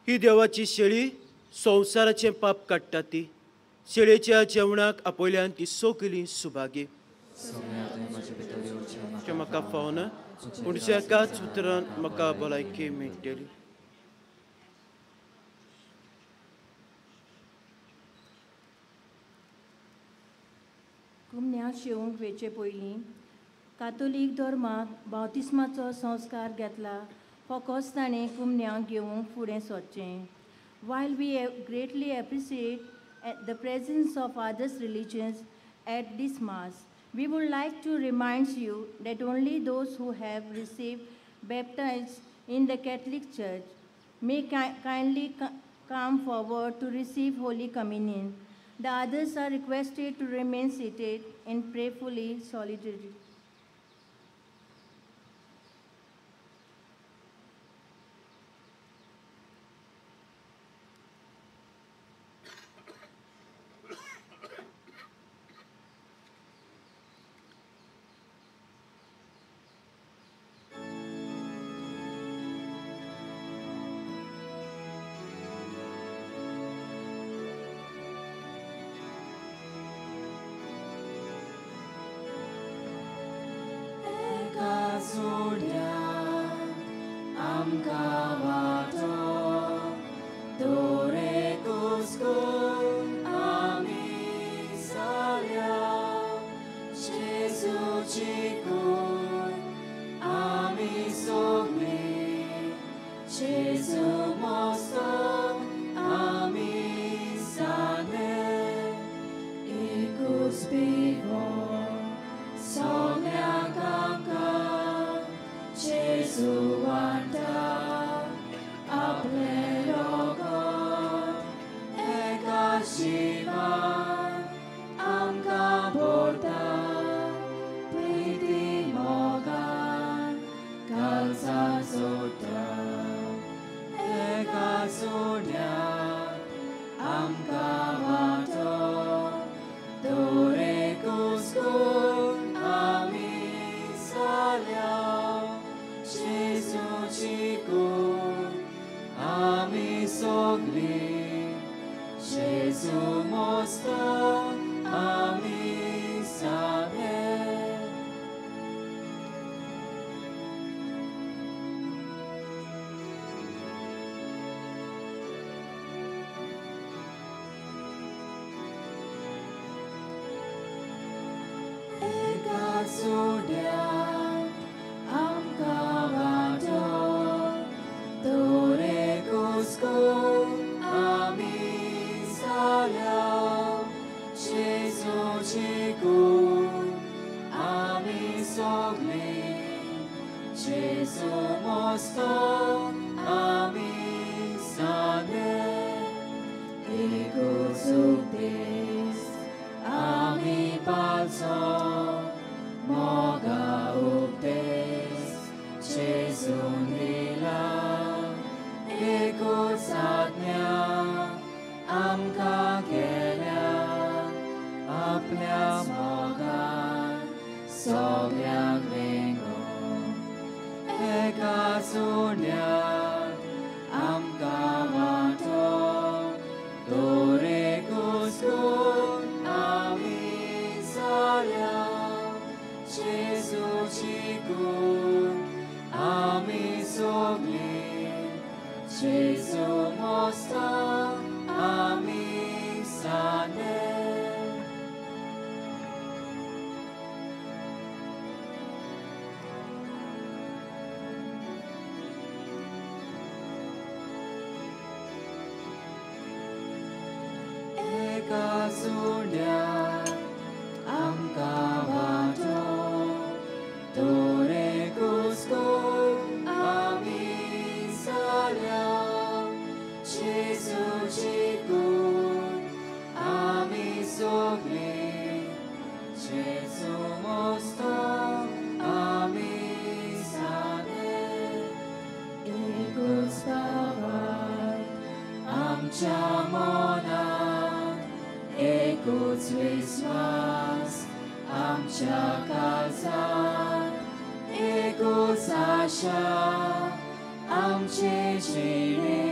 ही देवाची शेळी संवसाराचें पाप काडटा ती. शेळयेच्या जेवणाक आपयल्यान ती सोगली सुभागी. म्हाका फावना पूण तुज्या एकाच उतरान म्हाका भलायकी मेळटली. कुमन्या शेवंक वेचे पयलीं कातोलीक धर्माक बावतिस्माचो संस्कार घेतला फकत ताणें कुमन्यांक घेवंक फुडें सरचें. While we greatly appreciate the presence of other religions at this Mass, we would like to remind you that only those who have received baptism in the Catholic Church may kindly come forward to receive Holy Communion. The others are requested to remain seated in prayerfully solidarity. Soglia vengo, eka sonia. Jezuची कून आमी सोगली Jezu mosto आमी Sane Eka sunya amka vato Tore kusko ami salya Jesu chikun ami sogli Jesu mosto ami sane Ikus bawai amcha mona Ikus vismas amcha kazan Ikus asha amche chire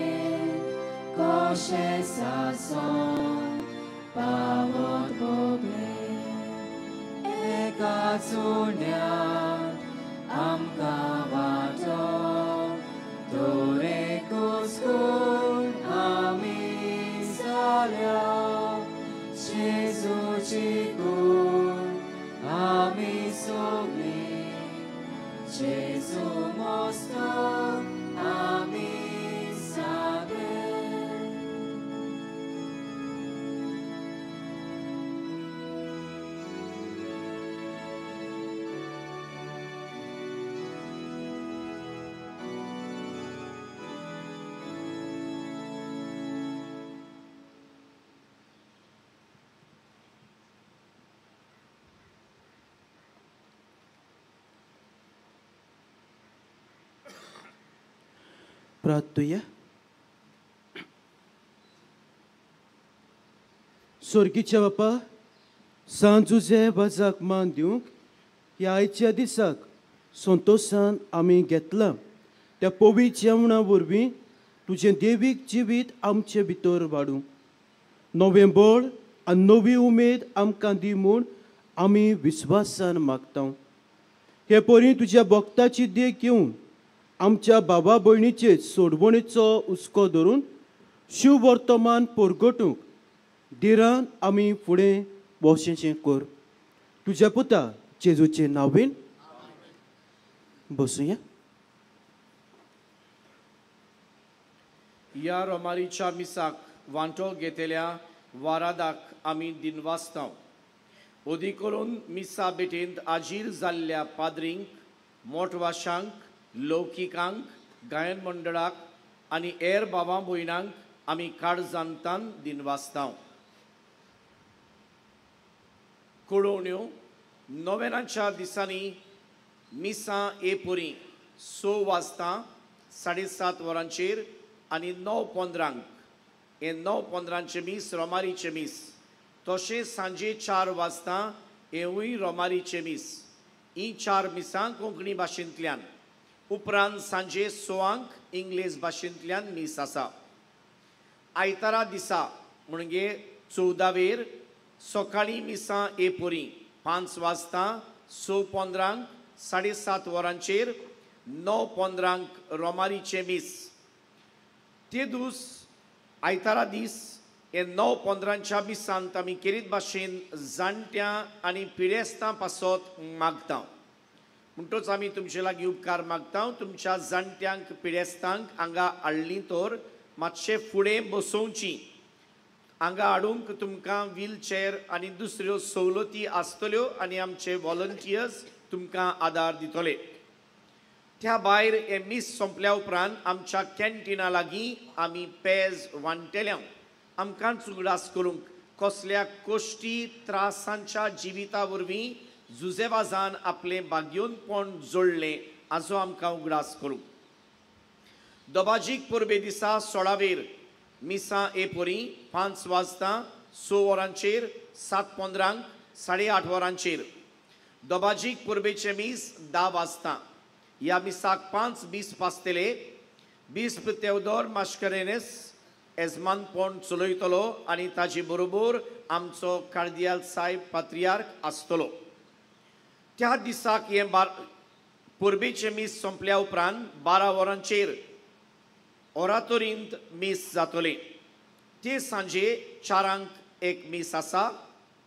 Koshe sason pavot bogle Eka tsunya amka vato Tore kuskun ami salya Jesu chikun ami sogli Jesu mosto ami sage प्रार्थूया. स्वर्गीच्या बापा, सांजुजे वाजाक मान दिवंक ह्या आयच्या दिसाक संतोशान आमी घेतला त्या पवित्र जेवणा वरवीं तुजें देवीक जिवीत आमचे भितर वाडूं नवें बळ आनी नवी उमेद आमकां दी म्हूण आमी विस्वासान मागता. हे परी तुज्या भक्ताची देख घेवन आमच्या बाबा भयणीचे सोडवणेचो हुस्को धरून शिव वर्तमान परगटूंक देरान आमी फुडें वचचें कर. तुज्या पुता जेजूचे नांवेन बसूया. या रोमारीच्या मिसाक वांटो घेतलेल्या वारादाक आमी दिनवासता. ओदी करून मिसा बेटेंत आजीर जाल्ल्या पाद्रींक मोठवाशांक लौकिकांक गायन मंडळाक आनी हेर बाबा भयणांक आमी काळजांतान दिनवासता. कळोवण्यो नोवेनाच्या दिसांनी मिसा एपुरी 6 वाजता 7:30 वरांचेर आनी 9:15 हे 9:15 मीस रोमारीचे मीस तशेंच सांजे 4 वाजता हेवूय रोमारीचे मीस. ही 4 मिसां कोंकणी भाशेंतल्यान उपरांत सांजे 6 इंग्लीश भाशेंतल्यान मीस आसा. आयतारा दिसा म्हणजे 14वेर सकाळी मिसां एपुरी 5 वाजता 6:15 7:30 वरांचेर 9:15 रोमारीचे मीस. ते दीस आयतारा दीस हे 9:15 मिसांत आमी केरीत भाशेन जाणट्यां आनी पिडेस्तां पासत मागता. म्हणटच आमी तुमचे लागीं उपकार मागता तुमच्या जाणट्यांक पिडेस्तांक हांगा हाडलीं तर मातशें फुडें बसोवची. हांगा हाडूंक तुमकां व्हीलचेअर आनी दुसऱ्यो सवलती आसतल्यो आनी आमचे व्हॉलंटियर्स तुमकां आदार दितले. त्या भायर हे मीस सोंपल्या उपरांत आमच्या कॅन्टिना लागीं आमी पेज वांटेल्यांक आमकांच उगडास करूंक कसल्या कोश्टी त्रासांच्या जिविता वरवीं जुजेवाजान आपलें भाग्योनपण जोडलें हाचो आमकां उगडास करूंक. दोबाजीक परबे दिसा 16वेर मिसां एपुरी 5 वाजता 6 वरांचेर 7:15 8:30 वरांचेर. दोबाजीक परबेचे मीस 10 वाजता. ह्या मिसाक 5 बीस पासतले. बिस्प तेवदोर मास्करेनेस येजमानपण चलयतलो आनी ताचे बरोबर आमचो कार्दियाल साहेब पात्रियार्क आसतलो. त्या दिसाक हे परबेचे मीस संपल्या उपरांत 12 वरांचेर ओरातोरींत मीस जातले ते सांजे 4 एक मीस आसा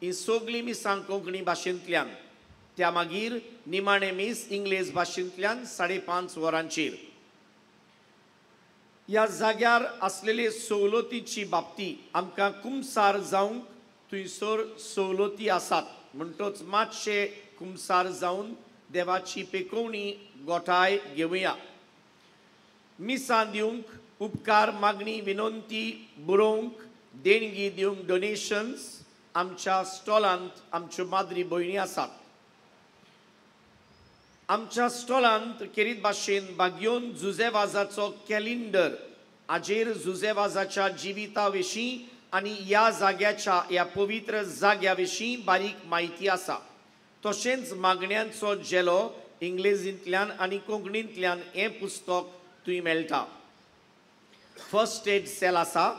ही सगळी मिसां कोंकणी भाशेंतल्यान त्या मागीर निमाणे मीस इंग्लीश भाशेंतल्यान 5:30 वरांचेर ह्या जाग्यार असलेले सवलतीची बाबती आमकां कुमसार जावंक थंयसर सवलती आसात म्हणटच मातशे कुमसार जावन देवाची पेकोवणी गोठाय घेवया मिसां दिवंक उपकार मागणी विनंती बरोवंक देणगी दिवंक डोनेशन्स आमच्या स्टॉलांत आमच्यो माद्री भयणी आसात आमच्या स्टॉलांत केरीत भाशेन बागयोन जुजेवाजाचो कॅलेंडर हाजेर जुजेवाजाच्या जिविता विशीं आनी ह्या जाग्याच्या ह्या पवित्र जाग्या विशीं बारीक म्हायती आसा तशेंच मागण्यांचो जेलो इंग्लिशींतल्यान आनी कोंकणींतल्यान हें पुस्तक थंय मेळटा फर्स्ट एड सेल आसा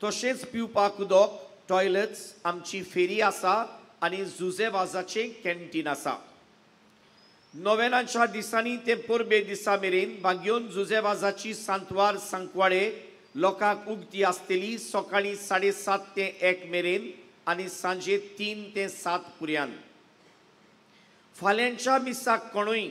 तशेंच पिवपाक उदक टॉयलेट्स आमची फेरी आसा आनी जुजेवाजाचें कॅन्टीन आसा नोवेनाच्या दिसांनी ते परबे दिसा मेरेन बागयोन जुजेवाजाची सांतवार सांकवाडे लोकांक उक्ती आसतली सकाळीं 7:30 ते 1 मेरेन आनी सांजे 3 ते 7 पर्यंत फाल्यांच्या मिसाक कोणूय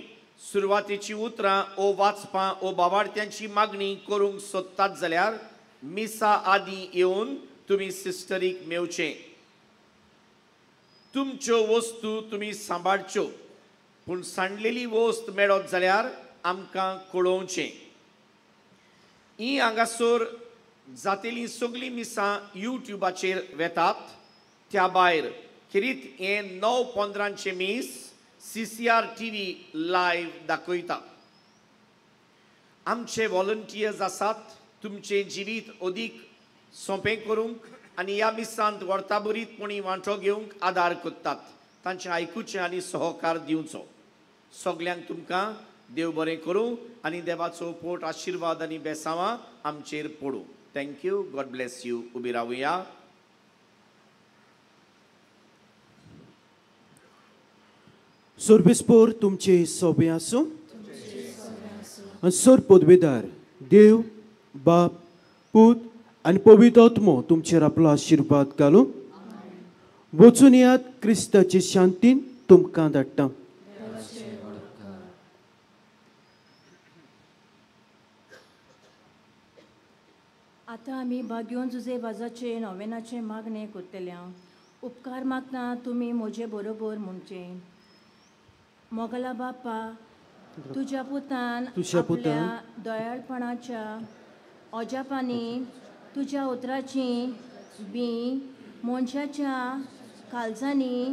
सुरवातेची उतरां ओ वाचपां ओ बाबार्थ्यांची मागणी करूंक सोदतात जाल्यार मिसा आदीं येवन तुमी सिस्टरीक मेवचें तुमच्यो वस्तू तुमी सांबाळच्यो पूण सांडलेली वस्त मेळत जाल्यार आमकां कळोवचें ही हांगासर जातेली सगळीं मिसां यूट्यूबाचेर वेतात त्या भायर खेरीत हे 9:15 मीस CCR TV लायव्ह दाखयता आमचे व्हॉलंटियर्स आसात तुमचे जिवीत अदीक सोंपें करूंक आनी ह्या मिसांत वर्ताबरीतपणी वांटो घेवंक आदार करतात तांचें आयकुचें आनी सहकार दिवचो सगल्यांक तुमकां देव बरें करूं आनी देवाचो पोट आशिर्वाद आनी बेसांवां आमचेर पडूं थँक्यू गॉड ब्लेस यू उबी रावया सोर्बेस्पोर तुमचे सोबे आसूं आनी सोर पदवेदार देव बाप पूत आनी पवित्र आत्मो तुमचेर आपलो आशिर्वाद घालूं वचून यात क्रिस्ताचे शांतीन तुमकां धाडटा आतां आमी बागयोन जुजेवाजाचे नोवेनाचे मागणे करतल्या उपकार मागता तुमी म्हजे बरोबर म्हणचे मोगला बापा तुज्या पुतान आपल्या दयाळपणाच्या ओजापांनी तुज्या उतराची बी मनशाच्या काळजांनी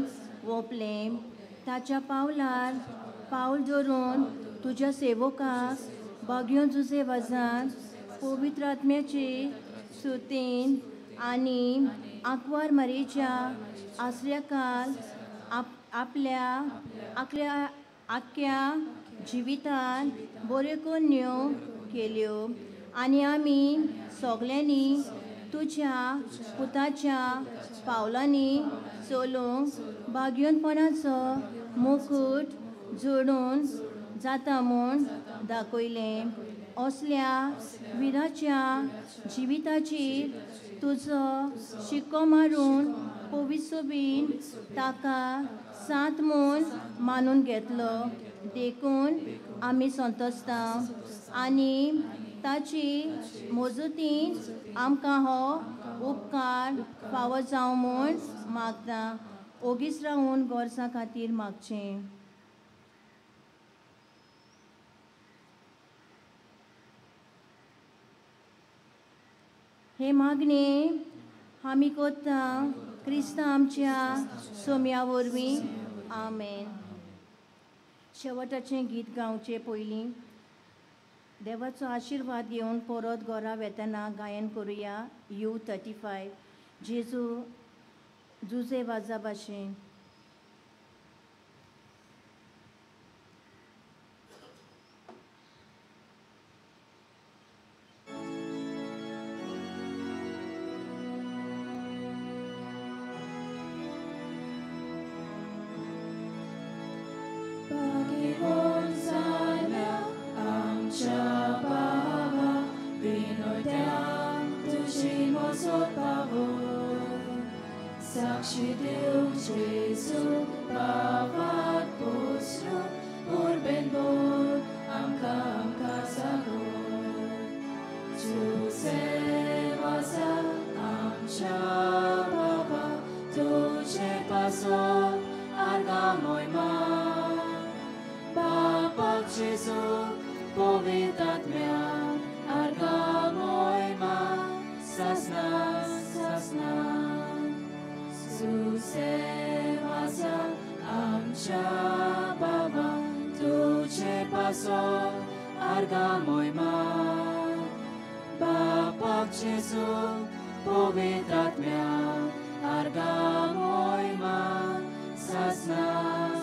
ओपलें ताच्या पावलार पावल धरून तुज्या सेवकाक बागयोन जुजेवाजान पवित्र आत्म्याची सुतीन आनी आंकवार मारेच्या आश्रयाकाल आपल्या आख्या जिवितान बऱ्यो कन्यो केल्यो आनी आमी सगल्यांनी तुज्या पुताच्या पावलांनी चलूंक बागयोनपणाचो मुकूट जोडून जाता म्हूण दाखयलें असल्या विराच्या जिविताचेर तुजो शिक्को मारून पवित्र ताका सांत म्हूण मानून घेतलो देखून आमी संतोसता आनी ताची मजतीन आमकां हो उपकार फावो जावं म्हूण मागता ओगीच रावून गोरसां खातीर मागचें हे मागणे आमी कोत्ता क्रिस्ता आमच्या सोम्या वरवीं आमेन शेवटाचें गीत गावचे पयलीं देवाचो आशिर्वाद घेवन परत घरा वेतना गायन करुया U35 जेजू जुजे वाजा भाशेन powitatmia, argamoima, sasna, sasna. Susewasa amcia baba, tuce paso, argamoima. Bapak Jezu, powitatmia, argamoima, sasna.